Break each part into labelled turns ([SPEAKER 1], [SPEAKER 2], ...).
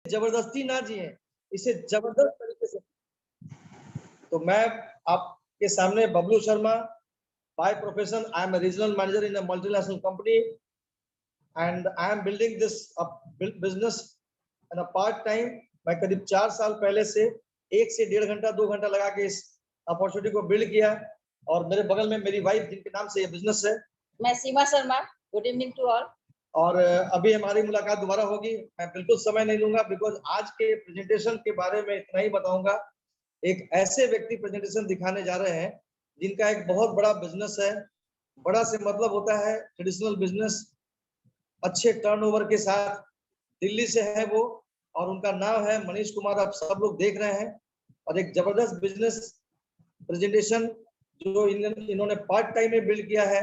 [SPEAKER 1] जबरदस्ती ना जिए, इसे जबरदस्त तरीके से। तो मैं आपके सामने Bablu Sharma, by profession I am a regional manager in a multinational company and I am building this business and a part time. मैं करीब 4 साल पहले से 1 से 1.5 घंटा 2 घंटा लगा के इस अपॉर्चुनिटी को बिल्ड किया। और मेरे बगल में मेरी वाइफ जिनके नाम से ये बिजनेस है,
[SPEAKER 2] मैं Seema Sharma. Good evening to all.
[SPEAKER 1] और अभी हमारी मुलाकात दोबारा होगी। मैं बिल्कुल समय नहीं लूंगा बिकॉज आज के प्रेजेंटेशन के बारे में इतना ही बताऊंगा। एक ऐसे व्यक्ति प्रेजेंटेशन दिखाने जा रहे हैं जिनका एक बहुत बड़ा बिजनेस है। बड़ा से मतलब होता है ट्रेडिशनल बिजनेस, अच्छे टर्नओवर के साथ, दिल्ली से है वो, और उनका नाम है मनीष कुमार। आप सब लोग देख रहे हैं, और एक जबरदस्त बिजनेस प्रेजेंटेशन जो इन्होंने पार्ट टाइम में बिल्ड किया है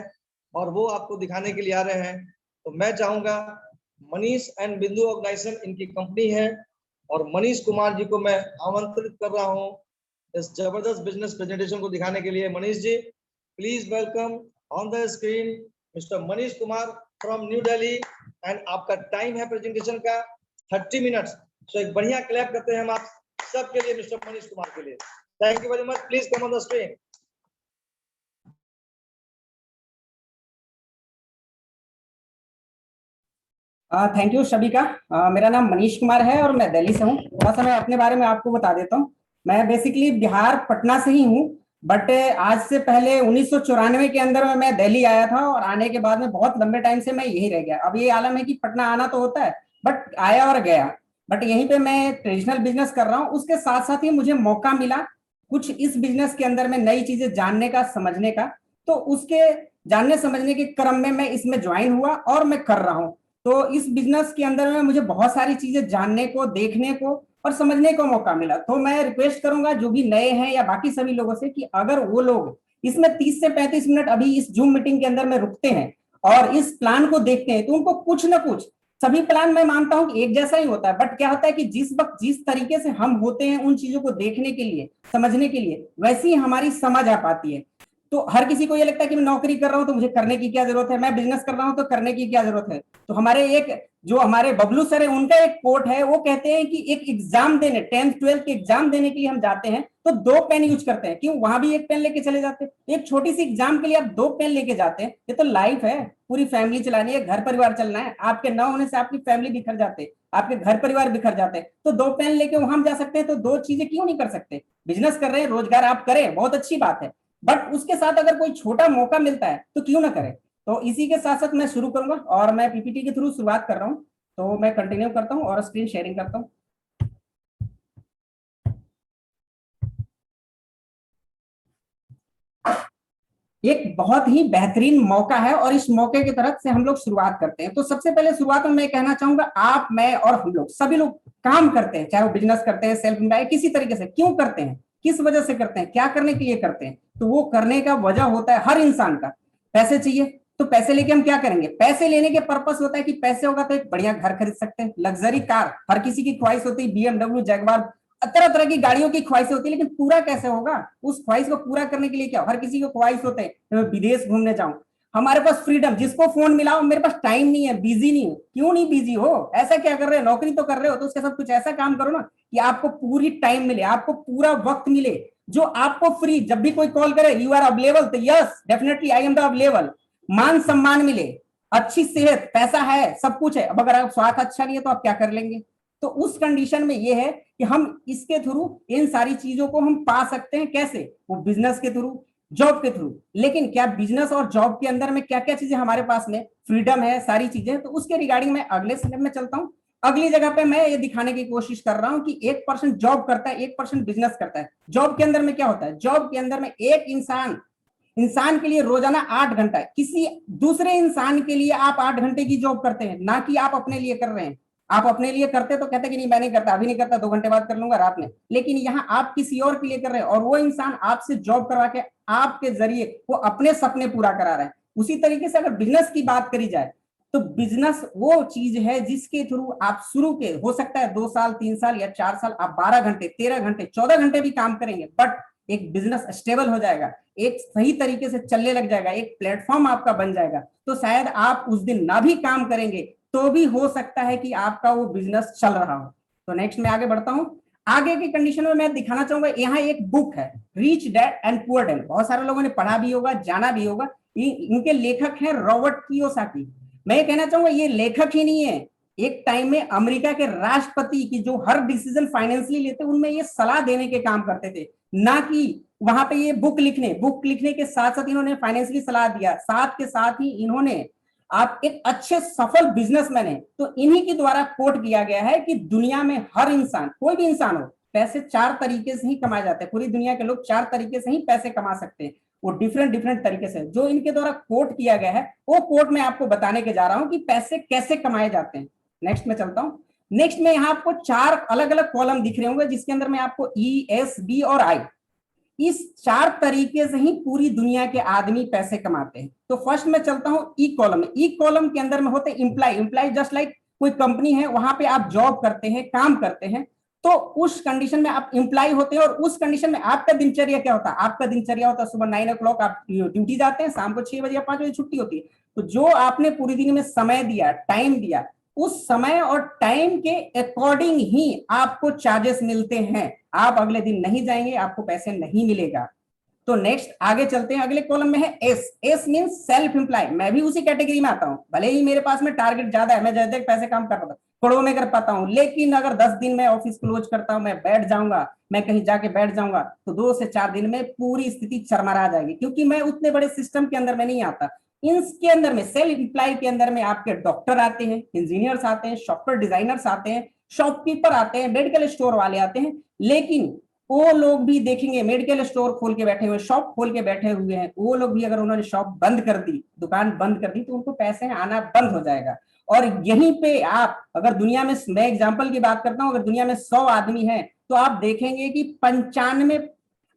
[SPEAKER 1] और वो आपको दिखाने के लिए आ रहे हैं। तो मैं चाहूंगा, मनीष एंड बिंदु ऑर्गेनाइजेशन इनकी कंपनी है, और मनीष कुमार जी को मैं आमंत्रित कर रहा हूं इस जबरदस्त बिजनेस प्रेजेंटेशन को दिखाने के लिए। Manish ji, please welcome on the screen mister Manish Kumar from New Delhi. And आपका टाइम है प्रेजेंटेशन का 30 मिनट्स। तो एक बढ़िया क्लैप करते हैं हम आप सबके लिए मिस्टर मनीष कुमार के लिए। Thank you very much. Please come on the screen.
[SPEAKER 3] Thank you Shabika. मेरा नाम मनीष कुमार है और मैं दिल्ली से हूँ। थोड़ा सा मैं अपने बारे में आपको बता देता हूँ। मैं बेसिकली बिहार पटना से ही हूँ, बट आज से पहले 1994 के अंदर में मैं दिल्ली आया था, और आने के बाद में बहुत लंबे टाइम से मैं यही रह गया। अब ये आलम है कि पटना आना तो होता है, बट आया और गया। बट यहीं पे मैं ट्रेडिशनल बिजनेस कर रहा हूँ। उसके साथ साथ ही मुझे मौका मिला कुछ इस बिजनेस के अंदर में नई चीजें जानने का, समझने का। तो उसके जानने समझने के क्रम में मैं इसमें ज्वाइन हुआ और मैं कर रहा हूँ। तो इस बिजनेस के अंदर में मुझे बहुत सारी चीजें जानने को, देखने को और समझने को मौका मिला। तो मैं रिक्वेस्ट करूंगा जो भी नए हैं या बाकी सभी लोगों से कि अगर वो लोग इसमें 30 से 35 मिनट अभी इस जूम मीटिंग के अंदर में रुकते हैं और इस प्लान को देखते हैं, तो उनको कुछ ना कुछ, सभी प्लान मैं मानता हूं कि एक जैसा ही होता है, बट क्या होता है कि जिस वक्त जिस तरीके से हम होते हैं उन चीजों को देखने के लिए, समझने के लिए, वैसी हमारी समझ आ पाती है। तो हर किसी को ये लगता है कि मैं नौकरी कर रहा हूं तो मुझे करने की क्या जरूरत है, मैं बिजनेस कर रहा हूं तो करने की क्या जरूरत है। तो हमारे एक जो हमारे बबलू सर है, उनका एक कोट है, वो कहते हैं कि एक एग्जाम देने, 10th 12th के एग्जाम देने के लिए हम जाते हैं तो 2 पेन यूज करते हैं। क्यों? वहां भी एक पेन लेके चले जाते हैं। एक छोटी सी एग्जाम के लिए आप 2 पेन लेके जाते हैं। ये तो लाइफ है, पूरी फैमिली चलानी है, घर परिवार चलना है। आपके ना होने से आपकी फैमिली बिखर जाते, आपके घर परिवार बिखर जाते हैं। तो 2 पेन लेके वहां जा सकते हैं, तो 2 चीजें क्यों नहीं कर सकते? बिजनेस कर रहे हैं, रोजगार आप करें, बहुत अच्छी बात है, बट उसके साथ अगर कोई छोटा मौका मिलता है तो क्यों ना करें। तो इसी के साथ साथ मैं शुरू करूंगा, और मैं पीपीटी के थ्रू शुरुआत कर रहा हूं। तो मैं कंटिन्यू करता हूं और स्क्रीन शेयरिंग करता हूं। एक बहुत ही बेहतरीन मौका है और इस मौके की तरफ से हम लोग शुरुआत करते हैं। तो सबसे पहले शुरुआत में मैं कहना चाहूंगा, आप, मैं और हम लोग सभी लोग काम करते हैं, चाहे वो बिजनेस करते हैं, सेल्फ एम्प्लॉय, किसी तरीके से। क्यों करते हैं, किस वजह से करते हैं, क्या करने के लिए करते हैं? तो वो करने का वजह होता है हर इंसान का, पैसे चाहिए। तो पैसे लेके हम क्या करेंगे? पैसे लेने के पर्पस होता है कि पैसे होगा तो एक बढ़िया घर खरीद सकते हैं, लग्जरी कार, हर किसी की ख्वाहिश होती है, BMW, जैगवार, तरह तरह की गाड़ियों की ख्वाहिश होती है। लेकिन पूरा कैसे होगा? उस ख्वाहिश को पूरा करने के लिए क्या, हर किसी को ख्वाहिश होते हैं मैं विदेश घूमने जाऊं, हमारे पास फ्रीडम, जिसको फोन मिलाओ, मेरे पास टाइम नहीं है, बिजी नहीं हूं। क्यों नहीं बिजी हो? ऐसा क्या कर रहे हो? नौकरी तो कर रहे हो, तो उसके साथ कुछ ऐसा काम करो ना कि आपको पूरी टाइम मिले, आपको पूरा वक्त मिले, जो आपको फ्री, जब भी कोई कॉल करे यू आर अवेलेबल, तो yes definitely I am the available. मान सम्मान मिले, अच्छी सेहत, पैसा है, सब कुछ है। अब अगर आप स्वास्थ्य अच्छा नहीं है तो आप क्या कर लेंगे? तो उस कंडीशन में ये है कि हम इसके थ्रू इन सारी चीजों को हम पा सकते हैं। कैसे? वो बिजनेस के थ्रू, जॉब के थ्रू। लेकिन क्या बिजनेस और जॉब के अंदर में क्या क्या चीजें हमारे पास में फ्रीडम है, सारी चीजें, तो उसके रिगार्डिंग मैं अगले स्टेप में चलता हूं। अगली जगह पे मैं ये दिखाने की कोशिश कर रहा हूं कि 1% जॉब करता है, 1% बिजनेस करता है। जॉब के अंदर में क्या होता है? जॉब के अंदर में एक इंसान के लिए रोजाना 8 घंटा, किसी दूसरे इंसान के लिए आप 8 घंटे की जॉब करते हैं, ना कि आप अपने लिए कर रहे हैं। आप अपने लिए करते तो कहते कि नहीं मैं नहीं करता, अभी नहीं करता, 2 घंटे बाद कर लूंगा रात में। लेकिन यहाँ आप किसी और के लिए कर रहे हैं, और वो इंसान आपसे जॉब करवा के आपके जरिए वो अपने सपने पूरा करा रहे हैं। उसी तरीके से अगर बिजनेस की बात करी जाए, तो बिजनेस वो चीज है जिसके थ्रू आप शुरू के, हो सकता है 2 साल, 3 साल या 4 साल, आप 12 घंटे, 13 घंटे, 14 घंटे भी काम करेंगे, बट एक बिजनेस स्टेबल हो जाएगा, एक सही तरीके से चलने लग जाएगा, एक प्लेटफॉर्म आपका बन जाएगा। तो शायद आप उस दिन ना भी काम करेंगे तो भी हो सकता है कि आपका वो बिजनेस चल रहा हो। तो नेक्स्ट मैं आगे बढ़ता हूं। आगे की कंडीशन में मैं दिखाना चाहूंगा, यहाँ एक बुक है rich dad and poor dad, बहुत सारे लोगों ने पढ़ा भी होगा, जाना भी होगा। इनके लेखक हैं रॉबर्ट कियोसाकी। मैं ये कहना चाहूंगा ये लेखक ही नहीं है, एक टाइम में अमेरिका के राष्ट्रपति की जो हर डिसीजन फाइनेंशियली लेते उनमें ये सलाह देने के काम करते थे, ना कि वहां पे ये बुक लिखने के साथ साथ इन्होंने फाइनेंशियली सलाह दिया, साथ के साथ ही इन्होंने आप एक अच्छे सफल बिजनेसमैन है तो इन्हीं के द्वारा कोट किया गया है कि दुनिया में हर इंसान, कोई भी इंसान हो, पैसे 4 तरीके से ही कमाए जाते हैं। पूरी दुनिया के लोग 4 तरीके से ही पैसे कमा सकते हैं, वो डिफरेंट तरीके से। जो इनके द्वारा कोट किया गया है वो कोट मैं आपको बताने के जा रहा हूं कि पैसे कैसे कमाए जाते हैं। नेक्स्ट में चलता हूं। नेक्स्ट में यहाँ आपको 4 अलग अलग कॉलम दिख रहे होंगे, जिसके अंदर में आपको ई, एस, बी और आई, इस 4 तरीके से ही पूरी दुनिया के आदमी पैसे कमाते हैं। तो फर्स्ट में चलता हूं ई कॉलम में। ई कॉलम के अंदर में होते इंप्लाई जस्ट लाइक कोई कंपनी है, वहां पे आप जॉब करते हैं, काम करते हैं, तो उस कंडीशन में आप इंप्लाई होते हैं। और उस कंडीशन में आपका दिनचर्या क्या होता है? आपका दिनचर्या होता है सुबह 9 o'clock आप ड्यूटी जाते हैं, शाम को 6 बजे या 5 बजे छुट्टी होती है। तो जो आपने पूरी दिन में समय दिया, टाइम दिया, उस समय और टाइम के अकॉर्डिंग ही आपको चार्जेस मिलते हैं। आप अगले दिन नहीं जाएंगे, आपको पैसे नहीं मिलेगा। तो नेक्स्ट आगे चलते हैं, अगले कॉलम में है S. S means self employ. मैं भी उसी कैटेगरी में आता हूं, भले ही मेरे पास में टारगेट ज्यादा है, मैं ज्यादा पैसे काम कर पाता हूं, करोड़ों में कर पाता हूं, लेकिन अगर 10 दिन में ऑफिस क्लोज करता हूं, मैं बैठ जाऊंगा, मैं कहीं जाके बैठ जाऊंगा, तो 2 से 4 दिन में पूरी स्थिति चरमरा जाएगी, क्योंकि मैं उतने बड़े सिस्टम के अंदर में नहीं आता। इनके अंदर में सेल्फ एम्प्लॉय के अंदर में आपके डॉक्टर आते हैं, इंजीनियर्स आते हैं, सॉफ्टवेयर डिजाइनर्स आते हैं, शॉपकीपर आते हैं, मेडिकल स्टोर वाले आते हैं। लेकिन वो लोग भी देखेंगे मेडिकल स्टोर खोल के बैठे हुए, शॉप खोल के बैठे हुए हैं, वो लोग भी अगर उन्होंने शॉप बंद कर दी, दुकान बंद कर दी, तो उनको पैसे आना बंद हो जाएगा। और यहीं पे आप अगर दुनिया में, मैं एग्जांपल की बात करता हूं, अगर दुनिया में 100 आदमी हैं तो आप देखेंगे कि 95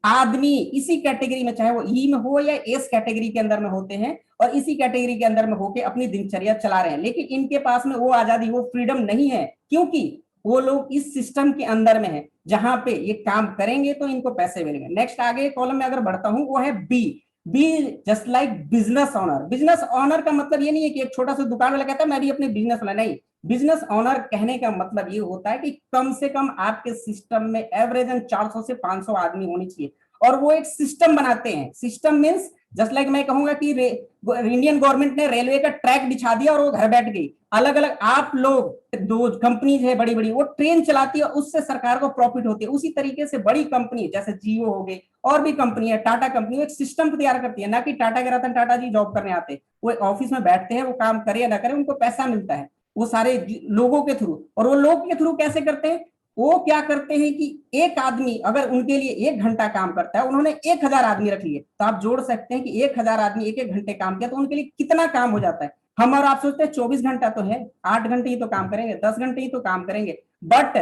[SPEAKER 3] आदमी इसी कैटेगरी में, चाहे वो ई में हो या एस कैटेगरी के अंदर में होते हैं, और इसी कैटेगरी के अंदर में होके अपनी दिनचर्या चला रहे हैं। लेकिन इनके पास में वो आजादी, वो फ्रीडम नहीं है, क्योंकि वो लोग इस सिस्टम के अंदर में है जहां पे ये काम करेंगे तो इनको पैसे मिलेंगे। नेक्स्ट आगे कॉलम में अगर बढ़ता हूं, वो है B. B just like business owner. Business owner का मतलब ये नहीं है कि एक छोटा सा दुकान वाला कहता है मैं भी अपने बिजनेस वाला, नहीं। बिजनेस ऑनर कहने का मतलब ये होता है कि कम से कम आपके सिस्टम में एवरेजन 400 से 500 आदमी होनी चाहिए, और वो एक सिस्टम बनाते हैं। सिस्टम मींस जस्ट लाइक मैं कहूंगा कि इंडियन गवर्नमेंट ने रेलवे का ट्रैक बिछा दिया और वो घर बैठ गई। अलग अलग आप लोग, दो कंपनीज है बड़ी बड़ी, वो ट्रेन चलाती है, उससे सरकार को प्रॉफिट होती है। उसी तरीके से बड़ी कंपनी जैसे जियो हो गई, और भी कंपनी है, टाटा कंपनी, वो एक सिस्टम तैयार करती है, ना कि टाटा के रतन टाटा जी जॉब करने आते, वो ऑफिस में बैठते हैं, वो काम करे या ना करे, उनको पैसा मिलता है वो सारे लोगों के थ्रू। और वो लोग के थ्रू कैसे करते हैं? वो क्या करते हैं कि एक आदमी अगर उनके लिए 1 घंटा काम करता है, उन्होंने 1000 आदमी रख लिए, तो आप जोड़ सकते हैं कि 1000 आदमी 1-1 घंटे काम किया तो उनके लिए कितना काम हो जाता है। हम और आप सोचते हैं 24 घंटा तो है, 8 घंटे ही तो काम करेंगे, 10 घंटे ही तो काम करेंगे, बट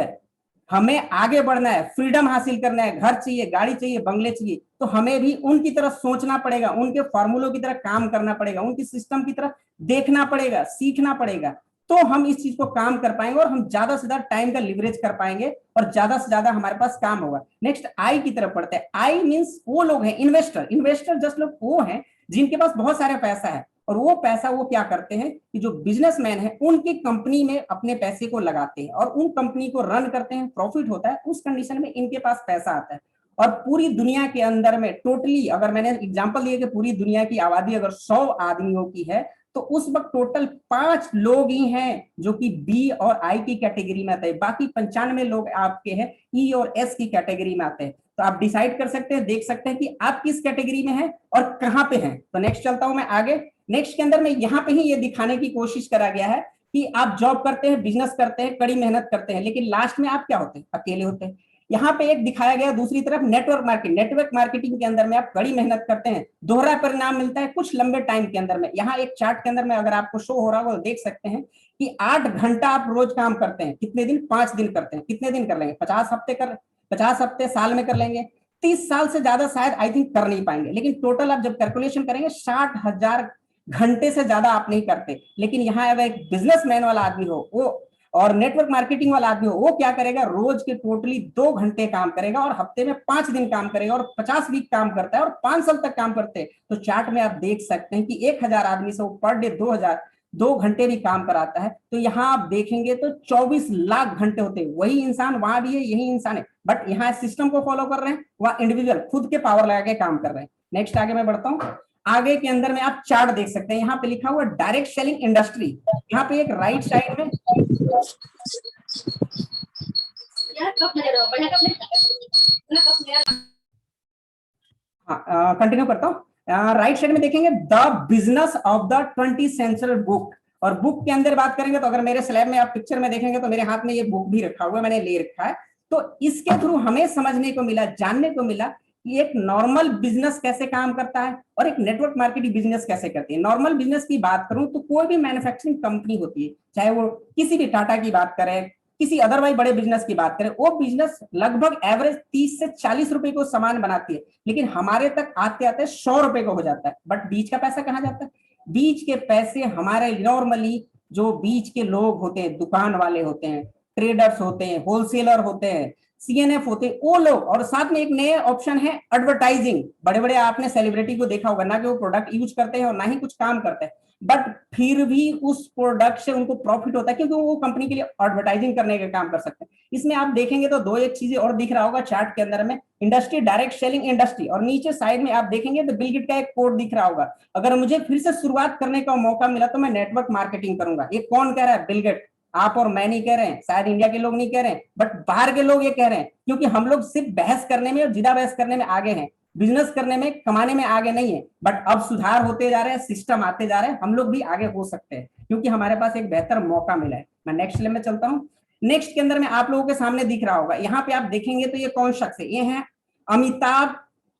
[SPEAKER 3] हमें आगे बढ़ना है, फ्रीडम हासिल करना है, घर चाहिए, गाड़ी चाहिए, बंगले चाहिए, तो हमें भी उनकी तरह सोचना पड़ेगा, उनके फॉर्मूलों की तरह काम करना पड़ेगा, उनकी सिस्टम की तरह देखना पड़ेगा, सीखना पड़ेगा, तो हम इस चीज को काम कर पाएंगे और हम ज्यादा से ज्यादा टाइम का लिवरेज कर पाएंगे और ज्यादा से ज्यादा हमारे पास काम होगा। नेक्स्ट आई की तरफ पढ़ते हैं। आई मींस वो लोग हैं इन्वेस्टर। इन्वेस्टर जस्ट लोग वो हैं जिनके पास बहुत सारा पैसा है, और वो पैसा वो क्या करते हैं कि जो बिजनेसमैन है उनकी कंपनी में अपने पैसे को लगाते हैं और उन कंपनी को रन करते हैं, प्रॉफिट होता है, उस कंडीशन में इनके पास पैसा आता है। और पूरी दुनिया के अंदर में टोटली, अगर मैंने एग्जांपल दिया कि पूरी दुनिया की आबादी अगर 100 आदमियों की है, तो उस वक्त टोटल 5 लोग ही हैं जो कि बी और आई की कैटेगरी में आते हैं, बाकी 95 लोग आपके हैं ई और एस की कैटेगरी में आते हैं। तो आप डिसाइड कर सकते हैं, देख सकते हैं कि आप किस कैटेगरी में हैं और कहां पे हैं। तो नेक्स्ट चलता हूं मैं आगे। नेक्स्ट के अंदर में यहां पे ही ये दिखाने की कोशिश करा गया है कि आप जॉब करते हैं, बिजनेस करते हैं, कड़ी मेहनत करते हैं, लेकिन लास्ट में आप क्या होते हैं? अकेले होते हैं। यहाँ पे एक दिखाया गया दूसरी तरफ नेटवर्क मार्केटिंग। नेटवर्क मार्केटिंग के अंदर में आप कड़ी मेहनत करते हैं, दोहरा परिणाम मिलता है कुछ लंबे टाइम के अंदर में। यहाँ एक चार्ट के अंदर में अगर आपको शो हो रहा हो, देख सकते हैं कि 8 घंटा आप रोज काम करते हैं। कितने दिन? 5 दिन करते हैं। कितने दिन कर लेंगे? 50 हफ्ते साल में कर लेंगे। 30 साल से ज्यादा शायद आई थिंक कर नहीं पाएंगे, लेकिन टोटल आप जब कैलकुलेशन करेंगे 60,000 घंटे से ज्यादा आप नहीं करते। लेकिन यहाँ अगर एक बिजनेसमैन वाला आदमी हो वो और नेटवर्क मार्केटिंग वाला आदमी हो, वो क्या करेगा? रोज के टोटली 2 घंटे काम करेगा और हफ्ते में 5 दिन काम करेगा और 50 वीक काम करता है और 5 साल तक काम करते हैं। तो चार्ट में आप देख सकते हैं कि 1000 आदमी से वो पर डे 2 घंटे भी काम कराता है, तो यहाँ आप देखेंगे तो 24 लाख घंटे होते हैं। वही इंसान वहां भी है, यही इंसान है, बट यहाँ सिस्टम को फॉलो कर रहे हैं, वहां इंडिविजुअल खुद के पावर लगा के काम कर रहे हैं। नेक्स्ट आगे मैं बढ़ता हूँ। आगे के अंदर में आप चार्ट देख सकते हैं, यहाँ पे लिखा हुआ डायरेक्ट सेलिंग इंडस्ट्री। यहाँ पे एक राइट साइड में कंटिन्यू करता हूँ। राइट साइड में देखेंगे the business of the 20th century book, और बुक के अंदर बात करेंगे तो अगर मेरे स्लैब में आप पिक्चर में देखेंगे तो मेरे हाथ में ये बुक भी रखा हुआ है, मैंने ले रखा है। तो इसके थ्रू हमें समझने को मिला, जानने को मिला कि एक नॉर्मल बिजनेस कैसे काम करता है और एक नेटवर्क मार्केटिंग बिजनेस कैसे करती है। नॉर्मल बिजनेस की बात करूं तो कोई भी मैन्युफैक्चरिंग कंपनी होती है, चाहे वो किसी भी टाटा की बात करें, किसी अदरवाइज बड़े बिजनेस की बात करें, वो बिजनेस लगभग एवरेज 30 से 40 रुपए को सामान बनाती है, लेकिन हमारे तक आते आते 100 रुपए को हो जाता है। बट बीच का पैसा कहाँ जाता है? बीच के पैसे हमारे नॉर्मली जो बीच के लोग होते हैं, दुकान वाले होते हैं, ट्रेडर्स होते हैं, होलसेलर होते हैं, सीएनएफ होते हैं, वो लोग। और साथ में एक नए ऑप्शन है एडवर्टाइजिंग। बड़े बड़े आपने सेलिब्रिटी को देखा होगा ना कि वो प्रोडक्ट यूज करते हैं और ना ही कुछ काम करते हैं, बट फिर भी उस प्रोडक्ट से उनको प्रॉफिट होता है क्योंकि वो कंपनी के लिए एडवर्टाइजिंग करने का काम कर सकते हैं। इसमें आप देखेंगे तो दो एक चीजें और दिख रहा होगा चार्ट के अंदर में, इंडस्ट्री, डायरेक्ट सेलिंग इंडस्ट्री, और नीचे साइड में आप देखेंगे तो बिल गेट का एक कोड दिख रहा होगा। अगर मुझे फिर से शुरुआत करने का मौका मिला तो मैं नेटवर्क मार्केटिंग करूंगा। ये कौन कह रहा है? Bill Gates. आप और मैं नहीं कह रहे हैं, शायद इंडिया के लोग नहीं कह रहे हैं, बट बाहर के लोग ये कह रहे हैं, क्योंकि हम लोग सिर्फ बहस करने में और जिदा बहस करने में आगे हैं, बिजनेस करने में, कमाने में आगे नहीं है। बट अब सुधार होते जा रहे हैं, सिस्टम आते जा रहे हैं, हम लोग भी आगे हो सकते हैं क्योंकि हमारे पास एक बेहतर मौका मिला है। मैं नेक्स्ट लेवल में चलता हूँ। नेक्स्ट के अंदर में आप लोगों के सामने दिख रहा होगा, यहाँ पे आप देखेंगे तो ये कौन शख्स है? ये है अमिताभ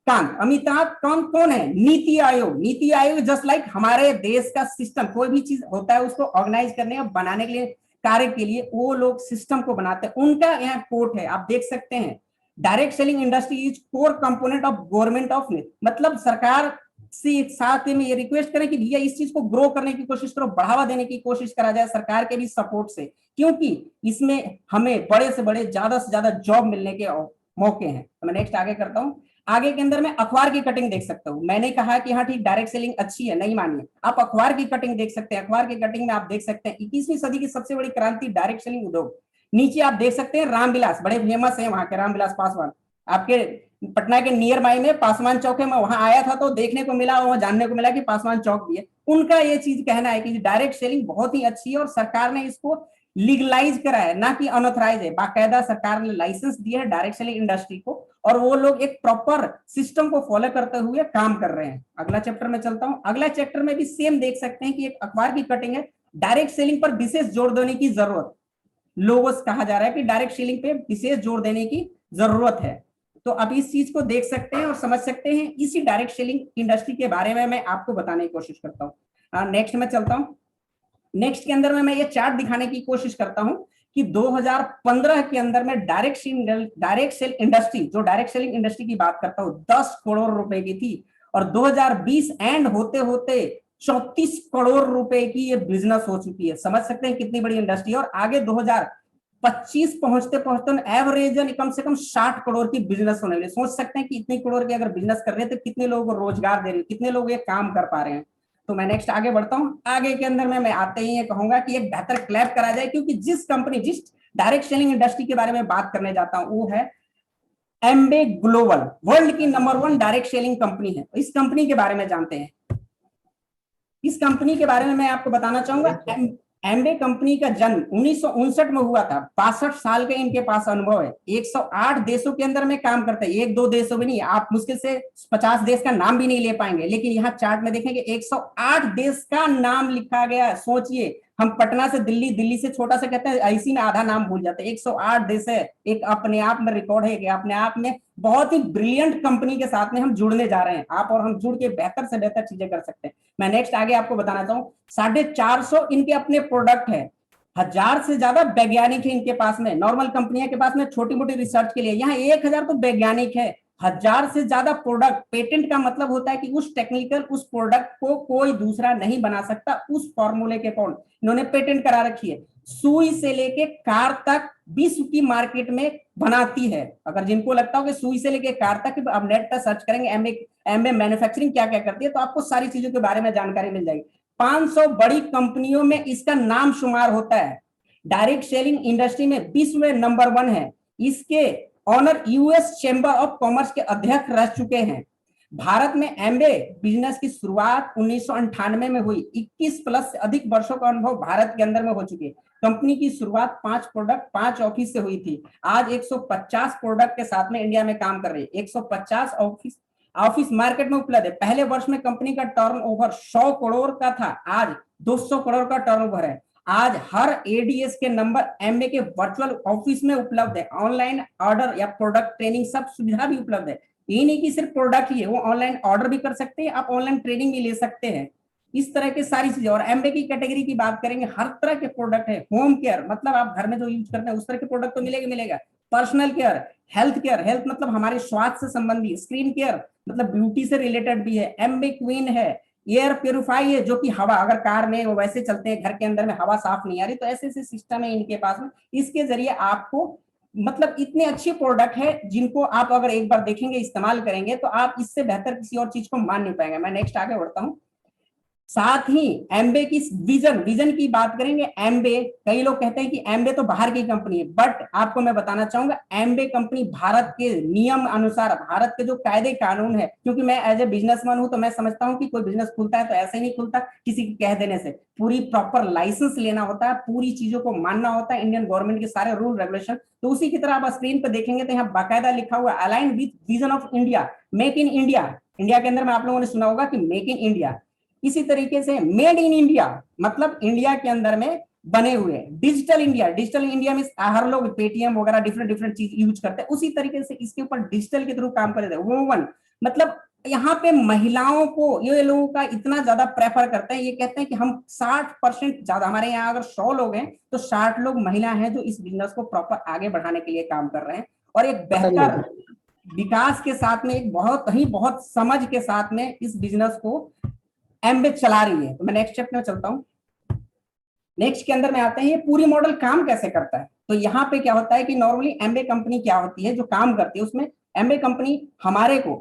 [SPEAKER 3] कांत। अमिताभ कांत कौन है? नीति आयोग। नीति आयोग जस्ट लाइक हमारे देश का सिस्टम, कोई भी चीज होता है उसको ऑर्गेनाइज करने और बनाने के लिए, कार्य के लिए वो लोग सिस्टम को बनाते हैं। उनका यहाँ कोट है, आप देख सकते हैं, direct selling industry is core component of government of, मतलब सरकार से साथ में ये रिक्वेस्ट करें कि भैया इस चीज को ग्रो करने की कोशिश करो, बढ़ावा देने की कोशिश करा जाए सरकार के भी सपोर्ट से, क्योंकि इसमें हमें बड़े से बड़े, ज्यादा से ज्यादा जॉब मिलने के मौके हैं। तो मैं नेक्स्ट आगे करता हूँ। आगे के अंदर में अखबार की कटिंग देख सकता हूँ। मैंने कहा कि हाँ ठीक, डायरेक्ट सेलिंग अच्छी है, नहीं मानिए, आप अखबार की कटिंग देख सकते हैं। अखबार की कटिंग में आप देख सकते हैं 21वीं सदी की सबसे बड़ी क्रांति डायरेक्ट सेलिंग उद्योग। नीचे आप देख सकते हैं रामविलास, बड़े फेमस है वहां के रामविलास पासवान, आपके पटना के नियर बाई में पासवान चौक है। मैं वहां आया था तो देखने को मिला, वहां जानने को मिला कि पासवान चौक भी है। उनका ये चीज कहना है कि डायरेक्ट सेलिंग बहुत ही अच्छी है और सरकार ने इसको लीगलाइज करा है, ना कि अनऑथराइज है। बाकायदा सरकार ने लाइसेंस दिया है डायरेक्ट सेलिंग इंडस्ट्री को, और वो लोग एक प्रॉपर सिस्टम को फॉलो करते हुए काम कर रहे हैं। अगला चैप्टर में चलता हूं। अगला चैप्टर में भी सेम देख सकते हैं कि एक अखबार की कटिंग है, डायरेक्ट सेलिंग पर विशेष जोर देने की जरूरत। लोगोस कहा जा रहा है कि डायरेक्ट सेलिंग पे विशेष जोर देने की जरूरत है। तो अब इस चीज को देख सकते हैं और समझ सकते हैं। इसी डायरेक्ट सेलिंग इंडस्ट्री के बारे में मैं आपको बताने की कोशिश करता हूँ। नेक्स्ट में चलता हूँ। नेक्स्ट के अंदर में मैं ये चार्ट दिखाने की कोशिश करता हूं कि 2015 के अंदर में डायरेक्ट सेल इंडस्ट्री, जो डायरेक्ट सेलिंग इंडस्ट्री की बात करता हूं, 10 करोड़ रुपए की थी, और 2020 एंड होते होते 34 करोड़ रुपए की ये बिजनेस हो चुकी है। समझ सकते हैं कितनी बड़ी इंडस्ट्री है। और आगे 2025 पहुंचते पहुंचते एवरेज कम से कम 60 करोड़ की बिजनेस होने वाली। सोच सकते हैं कि इतनी करोड़ की अगर बिजनेस कर रहे हैं तो कितने लोगों को रोजगार दे रहे हैं, कितने लोग ये काम कर पा रहे हैं। तो मैं नेक्स्ट आगे बढ़ता हूं। आगे के अंदर में मैं आते ही ये कहूंगा कि एक बेहतर क्लैप करा जाए, क्योंकि जिस डायरेक्ट सेलिंग इंडस्ट्री के बारे में बात करने जाता हूं वो है एम्बे ग्लोबल, वर्ल्ड की नंबर 1 डायरेक्ट सेलिंग कंपनी है। इस कंपनी के बारे में जानते हैं। इस कंपनी के बारे में मैं आपको बताना चाहूंगा। एम्बे कंपनी का जन्म 1959 में हुआ था। 62 साल के इनके पास अनुभव है। 108 देशों के अंदर में काम करते हैं, एक दो देशों में नहीं। आप मुश्किल से 50 देश का नाम भी नहीं ले पाएंगे, लेकिन यहाँ चार्ट में देखेंगे 108 देश का नाम लिखा गया है। सोचिए, हम पटना से दिल्ली, दिल्ली से छोटा सा कहते हैं, ऐसी में आधा नाम भूल जाते हैं। 108 देश है, एक अपने आप में रिकॉर्ड है, अपने आप में बहुत ही ब्रिलियंट कंपनी के साथ में हम जुड़ने जा रहे हैं। आप और हम जुड़ के बेहतर से बेहतर चीजें कर सकते हैं। मैं नेक्स्ट आगे आपको बताना चाहूँ। 450 इनके अपने प्रोडक्ट है, 1000 से ज्यादा वैज्ञानिक है इनके पास में। नॉर्मल कंपनियों के पास में छोटी मोटी रिसर्च के लिए, यहाँ 1000 तो वैज्ञानिक है, 1000 से ज्यादा प्रोडक्ट। पेटेंट का मतलब होता है कि उस टेक्निकल, उस प्रोडक्ट को कोई दूसरा नहीं बना सकता, उस फॉर्मूले के अकॉर्डिंग इन्होंने पेटेंट करा रखी है। सुई से लेके कार तक विश्व की मार्केट में बनाती है। अगर जिनको लगता हो कि सुई से लेके कार तक, आप नेट पर सर्च करेंगे एमए मैन्युफैक्चरिंग क्या क्या करती है, तो आपको सारी चीजों के बारे में जानकारी मिल जाएगी। 500 बड़ी कंपनियों में इसका नाम शुमार होता है। डायरेक्ट सेलिंग इंडस्ट्री में विश्व में नंबर 1 है। इसके owner US chamber of commerce के अध्यक्ष रह चुके हैं। भारत में एमबे बिजनेस की शुरुआत 1998 में हुई। 21 प्लस से अधिक वर्षों का अनुभव भारत के अंदर में हो चुके। कंपनी की शुरुआत 5 प्रोडक्ट 5 ऑफिस से हुई थी। आज 150 प्रोडक्ट के साथ में इंडिया में काम कर रही है। 150 ऑफिस मार्केट में उपलब्ध है। पहले वर्ष में कंपनी का टर्नओवर 100 करोड़ का था, आज 200 करोड़ का टर्नओवर है। आज हर एडीएस के नंबर एमबे के वर्चुअल ऑफिस में उपलब्ध है। ऑनलाइन ऑर्डर या प्रोडक्ट ट्रेनिंग सब सुविधा भी उपलब्ध है। ये नहीं कि सिर्फ प्रोडक्ट ही है, वो ऑनलाइन ऑर्डर भी कर सकते हैं, आप ऑनलाइन ट्रेनिंग भी ले सकते हैं। इस तरह की सारी चीजें। और एमबे की कैटेगरी की बात करेंगे, हर तरह के प्रोडक्ट है। होम केयर मतलब आप घर में जो यूज करते हैं उस तरह के प्रोडक्ट तो मिलेगा। Personal care, health care, health मतलब हमारे स्वास्थ्य से संबंधी। स्किन केयर मतलब ब्यूटी से रिलेटेड भी है। एमबे क्वीन है। एयर प्यूरिफाई है, जो कि हवा, अगर कार में वो वैसे चलते हैं, घर के अंदर में हवा साफ नहीं आ रही, तो ऐसे सिस्टम है इनके पास में। इसके जरिए आपको मतलब इतने अच्छे प्रोडक्ट है जिनको आप अगर एक बार देखेंगे, इस्तेमाल करेंगे, तो आप इससे बेहतर किसी और चीज को मान नहीं पाएंगे। मैं नेक्स्ट आगे बढ़ता हूं। साथ ही एमबे की विजन की बात करेंगे। एमबे, कई लोग कहते हैं कि एमबे तो बाहर की कंपनी है, बट आपको मैं बताना चाहूंगा एमबे कंपनी भारत के नियम अनुसार, भारत के जो कायदे कानून है, क्योंकि मैं एज ए बिजनेसमैन हूं तो मैं समझता हूं कि कोई बिजनेस खुलता है तो ऐसे ही नहीं खुलता किसी के कह देने से। पूरी प्रॉपर लाइसेंस लेना होता है, पूरी चीजों को मानना होता है, इंडियन गवर्नमेंट के सारे रूल रेगुलेशन। तो उसी की तरह आप स्क्रीन पर देखेंगे तो यहाँ बाकायदा लिखा हुआ align with vision of India, make in India. India के अंदर में आप लोगों ने सुना होगा कि मेक इन इंडिया। इसी तरीके से मेड इन इंडिया मतलब इंडिया के अंदर में बने हुए। डिजिटल इंडिया में हर लोग पेटीएम वगैरह डिफरेंट चीज यूज करते हैं, उसी तरीके से इसके ऊपर डिजिटल के थ्रू काम कर रहे हैं। वोमन मतलब यहाँ पे महिलाओं को ये लोगों का इतना ज्यादा प्रेफर करते हैं, ये कहते हैं कि हम 60% ज्यादा, हमारे यहाँ अगर 100 लोग हैं तो 60 लोग महिला हैं जो इस बिजनेस को प्रॉपर आगे बढ़ाने के लिए काम कर रहे हैं। और एक बेहतर विकास के साथ में, एक बहुत समझ के साथ में इस बिजनेस को एमबे चला रही है। तो मैं नेक्स्ट चैप्टर में चलता हूं। नेक्स्ट के अंदर में आते हैं, ये पूरी मॉडल काम कैसे करता है। तो यहाँ पे क्या होता है कि नॉर्मली एमबे कंपनी क्या होती है जो काम करती है, उसमें एमबे कंपनी हमारे को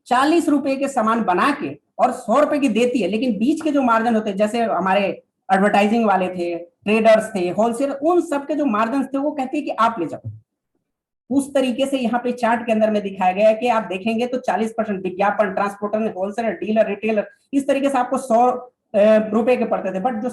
[SPEAKER 3] 40 रुपए के सामान बना के और 100 रुपए की देती है, लेकिन बीच के जो मार्जिन होते हैं, जैसे हमारे एडवर्टाइजिंग वाले थे, ट्रेडर्स थे, होलसेलर, उन सबके जो मार्जिन थे वो कहती है कि आप ले जाओ। उस तरीके से यहाँ पे चार्ट के अंदर में दिखाया गया है कि आप देखेंगे तो 40% विज्ञापन, ट्रांसपोर्टर, होलसेलर, डीलर, रिटेलर, इस तरीके से आपको 100 रुपए के पड़ते थे, बट जो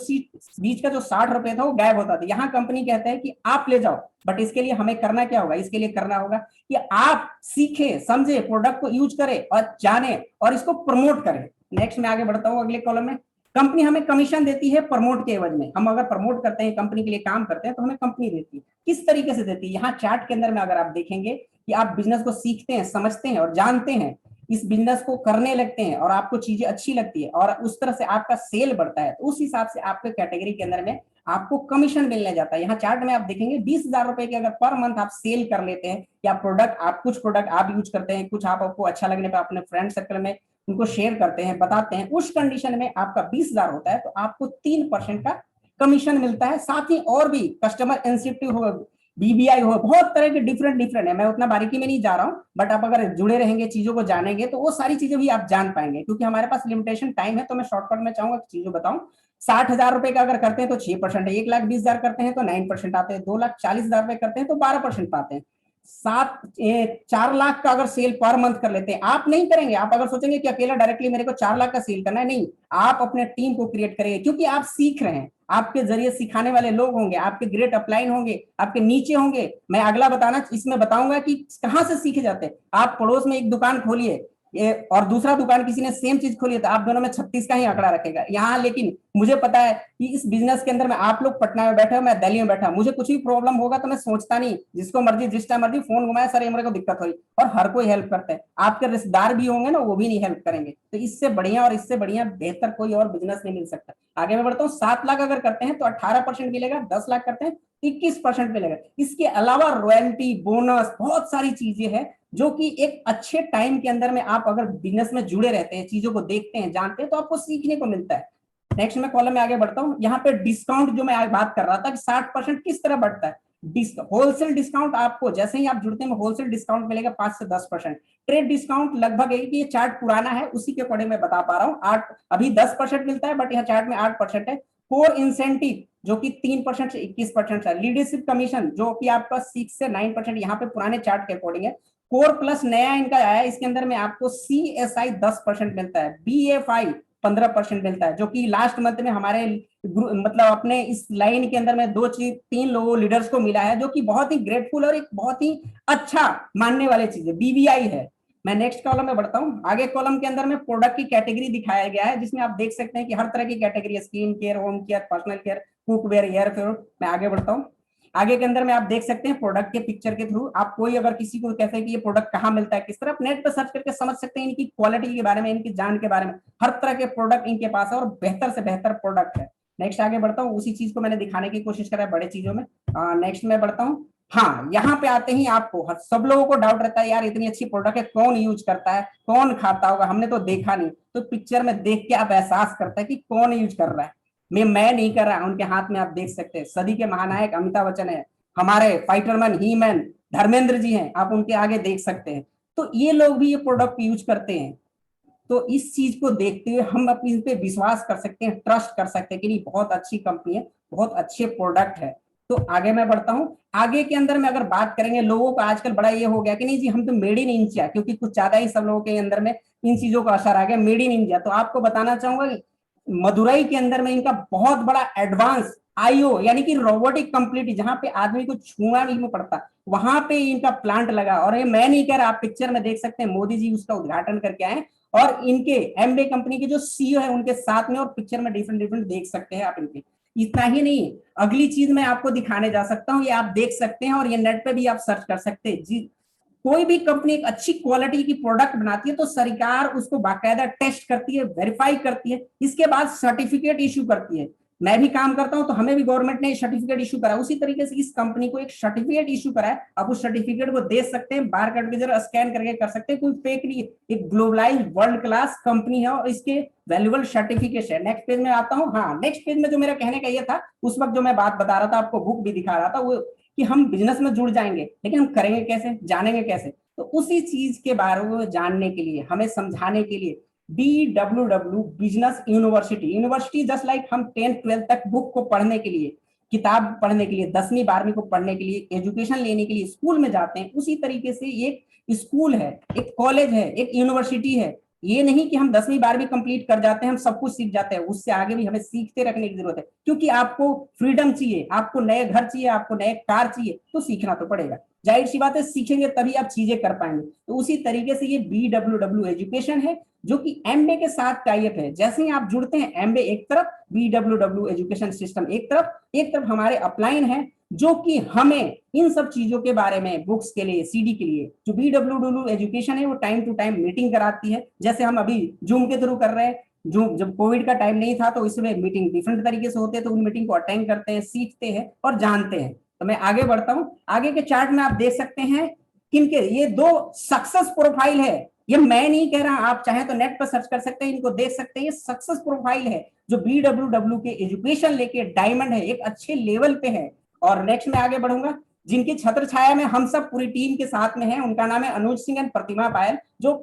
[SPEAKER 3] बीच का जो 60 रुपए था वो गायब होता था। यहाँ कंपनी कहता है कि आप ले जाओ, बट इसके लिए हमें करना क्या होगा, इसके लिए करना होगा कि आप सीखे, समझे, प्रोडक्ट को यूज करें और जाने और इसको प्रमोट करें। नेक्स्ट में आगे बढ़ता हूँ अगले कॉलम में। कंपनी हमें कमीशन देती है प्रमोट के एवज में। हम अगर प्रमोट करते हैं, कंपनी के लिए काम करते हैं, तो हमें कंपनी देती है। किस तरीके से देती है, यहाँ चार्ट के अंदर में अगर आप देखेंगे कि आप बिजनेस को सीखते हैं, समझते हैं और जानते हैं, इस बिजनेस को करने लगते हैं और आपको चीजें अच्छी लगती है और उस तरह से आपका सेल बढ़ता है, तो उस हिसाब से आपके कैटेगरी के अंदर में आपको कमीशन मिलने जाता है। यहाँ चार्ट में आप देखेंगे 20,000 रुपए के अगर पर मंथ आप सेल कर लेते हैं, या प्रोडक्ट आप, कुछ प्रोडक्ट आप यूज करते हैं, कुछ आपको अच्छा लगने पर अपने फ्रेंड सर्कल में उनको शेयर करते हैं, बताते हैं, उस कंडीशन में आपका 20,000 होता है, तो आपको 3% का कमीशन मिलता है। साथ ही और भी कस्टमर इंसेंटिव हो, बीबीआई हो, बहुत तरह के डिफरेंट है। मैं उतना बारीकी में नहीं जा रहा हूं, बट आप अगर जुड़े रहेंगे, चीजों को जानेंगे, तो वो सारी चीजें भी आप जान पाएंगे। क्योंकि हमारे पास लिमिटेशन टाइम है, तो मैं शॉर्टकट में चाहूंगा चीजों बताऊं। 60,000 रुपए का अगर करते हैं तो 6%, 1,20,000 करते हैं तो 9% आते हैं, 2,40,000 रुपए करते हैं तो 12% पाते हैं। 4 लाख का अगर सेल पर मंथ कर लेते हैं, आप नहीं करेंगे। आप अगर सोचेंगे कि अकेला डायरेक्टली मेरे को 4 लाख का सेल करना है, नहीं, आप अपने टीम को क्रिएट करेंगे, क्योंकि आप सीख रहे हैं, आपके जरिए सिखाने वाले लोग होंगे, आपके ग्रेट अपलाइन होंगे, आपके नीचे होंगे। मैं अगला बताना इसमें बताऊंगा कि कहां से सीखे जाते हैं। आप पड़ोस में एक दुकान खोलिए और दूसरा दुकान किसी ने सेम चीज खोली, तो आप दोनों में 36 का ही आंकड़ा रखेगा यहाँ। लेकिन मुझे पता है कि इस बिजनेस के अंदर में आप लोग पटना में बैठे हो, मैं दिल्ली में बैठा, मुझे कुछ भी प्रॉब्लम होगा तो मैं सोचता नहीं, जिसको मर्जी जिस टाइम मर्जी फोन घुमाया, सर मेरे को दिक्कत हुई, और हर कोई हेल्प करता है। आपके रिश्तेदार भी होंगे ना, वो भी नहीं हेल्प करेंगे। तो इससे बढ़िया और इससे बढ़िया बेहतर कोई और बिजनेस नहीं मिल सकता। आगे मैं बढ़ता हूँ। 7 लाख अगर करते हैं तो 18% मिलेगा, 10 लाख करते हैं 21% मिलेगा। इसके अलावा रॉयल्टी, बोनस, बहुत सारी चीजें हैं जो कि एक अच्छे टाइम के अंदर में आप अगर बिजनेस में जुड़े रहते हैं, चीजों को देखते हैं, जानते हैं, तो आपको सीखने को मिलता है। नेक्स्ट में कॉलम में आगे बढ़ता हूं। यहाँ पे डिस्काउंट जो मैं आज बात कर रहा था कि 60% किस तरह बढ़ता है। होलसेल डिस्काउंट आपको जैसे ही आप जुड़ते हैं होलसेल डिस्काउंट मिलेगा 5 से 10%। ट्रेड डिस्काउंट लगभग है कि ये चार्ट पुराना है उसी के अकॉर्डिंग मैं बता पा रहा हूँ, 8 अभी 10% मिलता है, बट यहाँ चार्ट में 8% है। कोर इंसेंटिव जो कि 3% से 21% है। लीडरशिप कमीशन जो कि आपका 6 से 9% यहाँ पे पुराने चार्ट के अकॉर्डिंग है। कोर प्लस नया इनका आया, इसके अंदर में आपको CSI 10% मिलता है, BFI 15% मिलता है, जो कि लास्ट मंथ में हमारे मतलब अपने इस लाइन के अंदर में 2-3 लोगों लीडर्स को मिला है, जो कि बहुत ही ग्रेटफुल और एक बहुत ही अच्छा मानने वाली चीज है। BBI है। मैं नेक्स्ट कॉलम में बढ़ता हूं। आगे कॉलम के अंदर में प्रोडक्ट की कैटेगरी दिखाया गया है, जिसमें आप देख सकते हैं कि हर तरह की कैटेगरी है, skin care, home care, personal care, cookware, air care. मैं आगे बढ़ता हूं। आगे के अंदर में आप देख सकते हैं प्रोडक्ट के पिक्चर के थ्रू आप कोई अगर किसी को कहते हैं कि ये प्रोडक्ट कहाँ मिलता है, किस तरह, आप नेट पर सर्च करके समझ सकते हैं इनकी क्वालिटी के बारे में, इनकी जान के बारे में। हर तरह के प्रोडक्ट इनके पास है और बेहतर से बेहतर प्रोडक्ट है। नेक्स्ट आगे बढ़ता हूँ। उसी चीज को मैंने दिखाने की कोशिश करा है बड़े चीजों में। नेक्स्ट में बढ़ता हूँ। हाँ, यहाँ पे आते ही आपको सब लोगों को डाउट रहता है, यार इतनी अच्छी प्रोडक्ट है, कौन यूज करता है, कौन खाता होगा, हमने तो देखा नहीं। तो पिक्चर में देख के आप एहसास करते हैं कि कौन यूज कर रहा है। मैं नहीं कर रहा, उनके हाथ में आप देख सकते हैं सदी के महानायक अमिताभ बच्चन है, हमारे फाइटरमैन ही मैन धर्मेंद्र जी हैं, आप उनके आगे देख सकते हैं। तो ये लोग भी ये प्रोडक्ट यूज करते हैं। तो इस चीज को देखते हुए हम अपनी पे विश्वास कर सकते हैं, ट्रस्ट कर सकते हैं कि नहीं बहुत अच्छी कंपनी है, बहुत अच्छे प्रोडक्ट है। तो आगे मैं बढ़ता हूं। आगे के अंदर में अगर बात करेंगे, लोगों का आजकल बड़ा ये हो गया कि नहीं जी हम तो मेड इन इंडिया, क्योंकि कुछ ज्यादा ही सब लोगों के अंदर में इन चीजों का असर आ गया, मेड इन इंडिया। तो आपको बताना चाहूंगा कि मदुरई के अंदर में इनका बहुत बड़ा एडवांस IO यानी कि रोबोटिक कंप्लीट, जहां पे आदमी को छूना नहीं पड़ता, वहां पे इनका प्लांट लगा। और ये मैं नहीं कह रहा, आप पिक्चर में देख सकते हैं मोदी जी उसका उद्घाटन करके आए, और इनके एमबे कंपनी के जो CEO है उनके साथ में, और पिक्चर में डिफरेंट डिफरेंट देख सकते हैं आप इनके। इतना ही नहीं, अगली चीज मैं आपको दिखाने जा सकता हूँ, ये आप देख सकते हैं और ये नेट पे भी आप सर्च कर सकते हैं जी। कोई भी कंपनी एक अच्छी क्वालिटी की प्रोडक्ट बनाती है तो सरकार उसको बाकायदा टेस्ट करती है, वेरीफाई करती है, इसके बाद सर्टिफिकेट इशू करती है। मैं भी काम करता हूं तो हमें भी गवर्नमेंट ने सर्टिफिकेट इशू करा, उसी तरीके से इस कंपनी को एक सर्टिफिकेट इशू करा है। आप उस सर्टिफिकेट को दे सकते हैं, बार कोड के जरा स्कैन करके कर सकते हैं, कोई फेक नहीं है, एक ग्लोबलाइज्ड वर्ल्ड क्लास कंपनी है और इसके वैल्यूएबल सर्टिफिकेट है। नेक्स्ट पेज में आता हूं। हाँ, नेक्स्ट पेज में जो मेरा कहने का ये था, उस वक्त जो मैं बात बता रहा था, आपको बुक भी दिखा रहा था, वो कि हम बिजनेस में जुड़ जाएंगे, लेकिन हम करेंगे कैसे, जानेंगे कैसे। तो उसी चीज के बारे में जानने के लिए, हमें समझाने के लिए BWW business university just like हम 10th-12th तक बुक को पढ़ने के लिए, किताब पढ़ने के लिए, 10वीं 12वीं को पढ़ने के लिए, एजुकेशन लेने के लिए स्कूल में जाते हैं, उसी तरीके से एक स्कूल है, एक कॉलेज है, एक यूनिवर्सिटी है। ये नहीं कि हम 10वीं 12वीं कंप्लीट कर जाते हैं हम सब कुछ सीख जाते हैं, उससे आगे भी हमें सीखते रखने की जरूरत है, क्योंकि आपको फ्रीडम चाहिए, आपको नए घर चाहिए, आपको नए कार चाहिए, तो सीखना तो पड़ेगा। जाहिर सी बात है, सीखेंगे तभी आप चीजें कर पाएंगे। तो उसी तरीके से ये BWW एजुकेशन है, जो कि एमबे के साथ टाइप है। जैसे ही आप जुड़ते हैं, एमबे एक तरफ, BWW एजुकेशन सिस्टम एक तरफ हमारे अपलाइन है, जो कि हमें इन सब चीजों के बारे में, बुक्स के लिए, CD के लिए, जो BWW एजुकेशन है वो टाइम टू टाइम मीटिंग कराती है। जैसे हम अभी जूम के थ्रू कर रहे हैं, जो जब कोविड का टाइम नहीं था तो इसमें मीटिंग डिफरेंट तरीके से होते हैं, तो उन मीटिंग को अटेंड करते हैं, सीखते हैं और जानते हैं। तो मैं आगे बढ़ता हूं। आगे के चार्ट में आप देख सकते हैं किनके, ये 2 सक्सेस प्रोफाइल है। ये मैं नहीं कह रहा, आप चाहे तो नेट पर सर्च कर सकते हैं, इनको देख सकते हैं। ये सक्सेस प्रोफाइल है जो BWW के एजुकेशन लेके डायमंड है, एक अच्छे लेवल पे है। और नेक्स्ट में आगे बढ़ूंगा। जिनकी छत्र छाया में हम सब पूरी टीम के साथ में है, उनका नाम है अनुज सिंह एंड प्रतिमा पायल, जो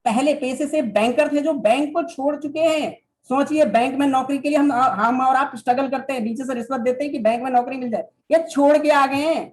[SPEAKER 3] पहले पेशे से बैंकर थे, जो बैंक को छोड़ चुके हैं। सोचिए, बैंक में नौकरी के लिए हम और आप स्ट्रगल करते हैं, नीचे से रिश्वत देते हैं कि बैंक में नौकरी मिल जाए, ये छोड़ के आ गए हैं।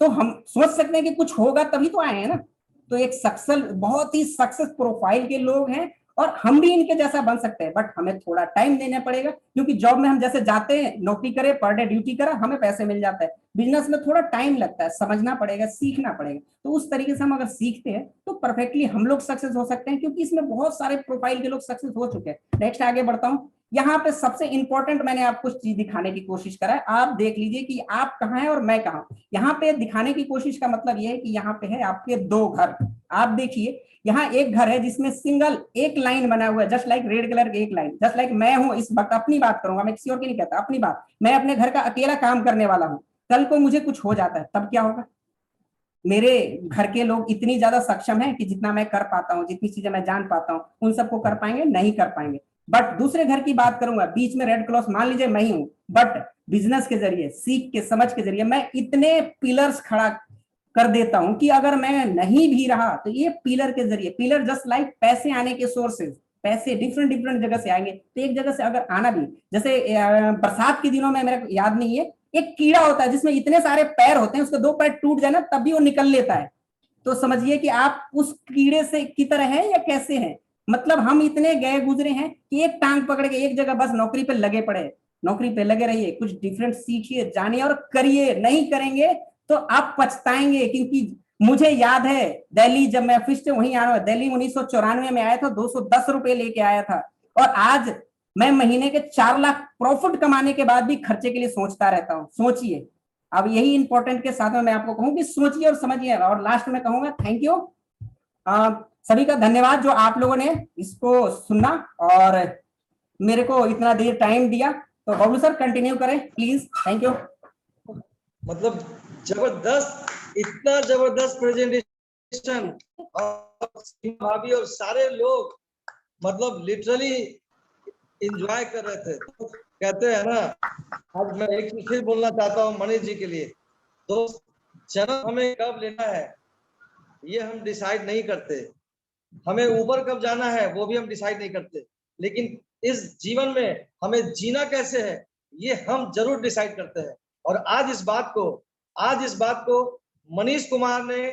[SPEAKER 3] तो हम सोच सकते हैं कि कुछ होगा तभी तो आए हैं ना। तो एक सक्सेस, बहुत ही सक्सेस प्रोफाइल के लोग हैं, और हम भी इनके जैसा बन सकते हैं, बट हमें थोड़ा टाइम देना पड़ेगा, क्योंकि जॉब में हम जैसे जाते हैं, नौकरी करें, पर डे ड्यूटी करा, हमें पैसे मिल जाता है। बिजनेस में थोड़ा टाइम लगता है, समझना पड़ेगा, सीखना पड़ेगा। तो उस तरीके से हम अगर सीखते हैं तो परफेक्टली हम लोग सक्सेस हो सकते हैं, क्योंकि इसमें बहुत सारे प्रोफाइल के लोग सक्सेस हो चुके हैं। नेक्स्ट आगे बढ़ता हूं। यहाँ पे सबसे इंपॉर्टेंट मैंने आपको चीज दिखाने की कोशिश करा है, आप देख लीजिए कि आप कहाँ हैं और मैं कहाँ। यहाँ पे दिखाने की कोशिश का मतलब यह है कि यहाँ पे है आपके 2 घर। आप देखिए, यहाँ एक घर है जिसमें सिंगल एक लाइन बना हुआ है, जस्ट लाइक रेड कलर की एक लाइन, जस्ट लाइक मैं हूं इस वक्त, अपनी बात करूंगा, मैं किसी और की नहीं कहता, अपनी बात। मैं अपने घर का अकेला काम करने वाला हूं, कल को मुझे कुछ हो जाता है तब क्या होगा। मेरे घर के लोग इतनी ज्यादा सक्षम हैं कि जितना मैं कर पाता हूं, जितनी चीजें मैं जान पाता हूं, उन सबको कर पाएंगे नहीं कर पाएंगे। बट दूसरे घर की बात करूंगा, बीच में रेड क्रॉस मान लीजिए मैं ही हूं, बट बिजनेस के जरिए, सीख के, समझ के जरिए मैं इतने पिलर्स खड़ा कर देता हूं कि अगर मैं नहीं भी रहा तो ये पिलर के जरिए, पिलर जस्ट लाइक पैसे आने के सोर्सेज, पैसे डिफरेंट डिफरेंट जगह से आएंगे, तो एक जगह से अगर आना भी, जैसे बरसात के दिनों में, मेरे को याद नहीं है, एक कीड़ा होता है जिसमें इतने सारे पैर होते हैं, उसके 2 पैर टूट जाए ना तब भी वो निकल लेता है। तो समझिए कि आप उस कीड़े से की तरह हैं या कैसे हैं। मतलब हम इतने गए गुजरे हैं कि एक टांग पकड़ के एक जगह बस नौकरी पे लगे पड़े। नौकरी पे लगे रहिए, कुछ डिफरेंट सीखिए, जानिए और करिए। नहीं करेंगे तो आप पछताएंगे। क्योंकि मुझे याद है दिल्ली, जब मैं फिर से वहीं आया, दिल्ली 1994 में आया था, 210 रुपए लेके आया था, और आज मैं महीने के 4 लाख प्रॉफिट कमाने के बाद भी खर्चे के लिए सोचता रहता हूं। सोचिए। अब यही इंपॉर्टेंट के साथ में मैं आपको कहूं कि सोचिए और समझिए। और लास्ट में कहूंगा थैंक यू सभी का धन्यवाद जो आप लोगों ने इसको सुना और मेरे को इतना देर टाइम दिया। तो बबलू सर कंटिन्यू करें प्लीज। Thank you.
[SPEAKER 1] मतलब जबरदस्त, इतना जबरदस्त प्रेजेंटेशन, और भाभी और सारे लोग मतलब लिटरली एंजॉय कर रहे थे। तो कहते हैं ना, आज मैं एक चीज फिर बोलना चाहता हूँ मनीष जी के लिए, दोस्त, जन्म हमें कब लेना है ये हम डिसाइड नहीं करते, हमें ऊपर कब जाना है वो भी हम डिसाइड नहीं करते, लेकिन इस जीवन में हमें जीना कैसे है ये हम जरूर डिसाइड करते हैं। और आज इस बात को मनीष कुमार ने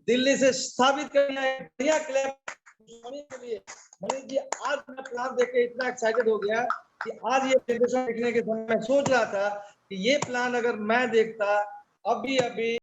[SPEAKER 1] दिल्ली से साबित कर दिया है। बढ़िया क्लैप के लिए। मनीष जी, आज मैं प्लान देख के इतना एक्साइटेड हो गया कि आज ये प्रेजेंटेशन देखने के समय मैं सोच रहा था कि ये प्लान अगर मैं देखता अभी